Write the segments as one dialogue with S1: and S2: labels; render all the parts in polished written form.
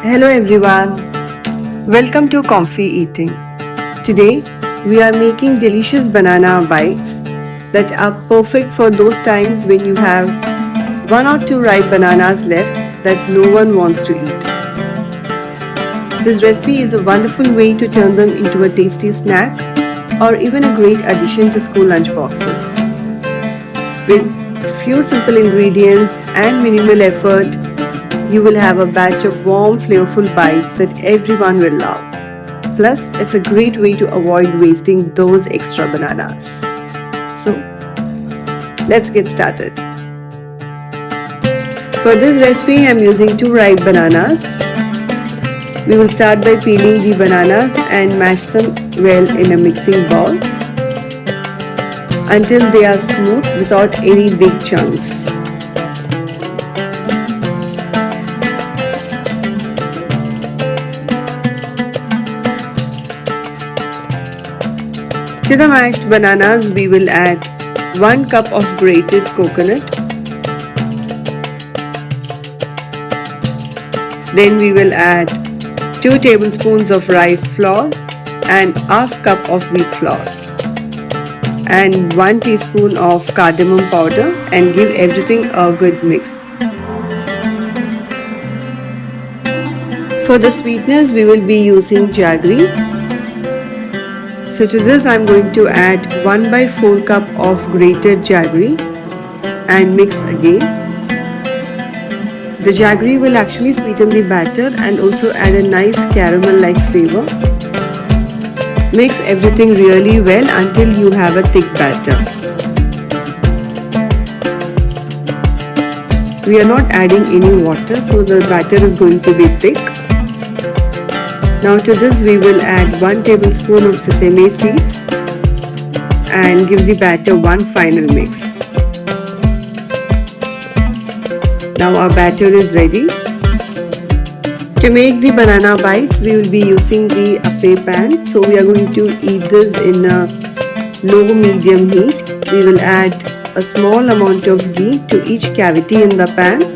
S1: Hello everyone, welcome to ComfyEating. Today we are making delicious banana bites that are perfect for those times when you have one or two ripe bananas left that no one wants to eat. This recipe is a wonderful way to turn them into a tasty snack or even a great addition to school lunch boxes. With few simple ingredients and minimal effort, you will have a batch of warm, flavorful bites that everyone will love. Plus, it's a great way to avoid wasting those extra bananas. So, let's get started. For this recipe, I'm using 2 ripe bananas. We will start by peeling the bananas and mash them well in a mixing bowl until they are smooth without any big chunks. To the mashed bananas, we will add 1 cup of grated coconut. Then we will add 2 tablespoons of rice flour and half cup of wheat flour and 1 teaspoon of cardamom powder, and give everything a good mix. For the sweetness, we will be using jaggery. So to this I am going to add 1/4 cup of grated jaggery and mix again. The jaggery will actually sweeten the batter and also add a nice caramel-like flavor. Mix everything really well until you have a thick batter. We are not adding any water, so the batter is going to be thick. Now to this we will add 1 tablespoon of sesame seeds and give the batter one final mix. Now our batter is ready. To make the banana bites, we will be using the ape pan. So we are going to heat this in a low-medium heat. We will add a small amount of ghee to each cavity in the pan.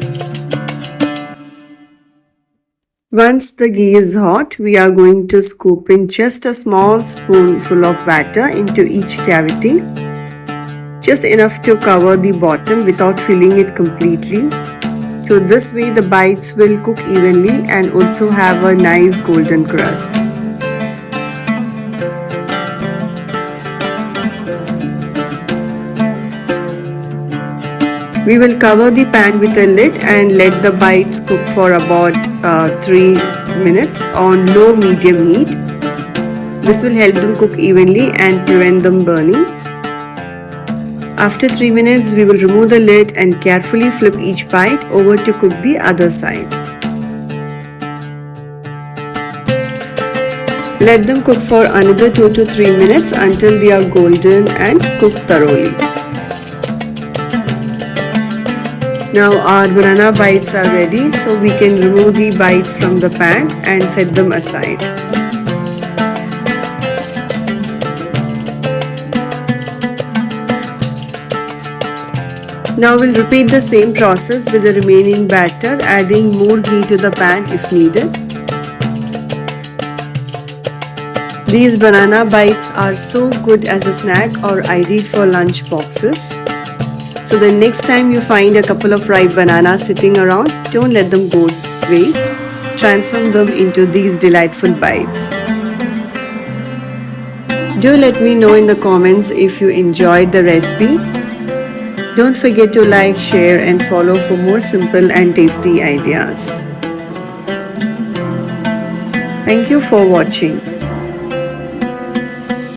S1: Once the ghee is hot, we are going to scoop in just a small spoonful of batter into each cavity, just enough to cover the bottom without filling it completely. So this way the bites will cook evenly and also have a nice golden crust. We will cover the pan with a lid and let the bites cook for about 3 minutes on low-medium heat. This will help them cook evenly and prevent them burning. After 3 minutes, we will remove the lid and carefully flip each bite over to cook the other side. Let them cook for another 2 to 3 minutes until they are golden and cooked thoroughly. Now our banana bites are ready, so we can remove the bites from the pan and set them aside. Now we'll repeat the same process with the remaining batter, adding more ghee to the pan if needed. These banana bites are so good as a snack or ideal for lunch boxes. So the next time you find a couple of ripe bananas sitting around, don't let them go waste. Transform them into these delightful bites. Do let me know in the comments if you enjoyed the recipe. Don't forget to like, share and follow for more simple and tasty ideas. Thank you for watching.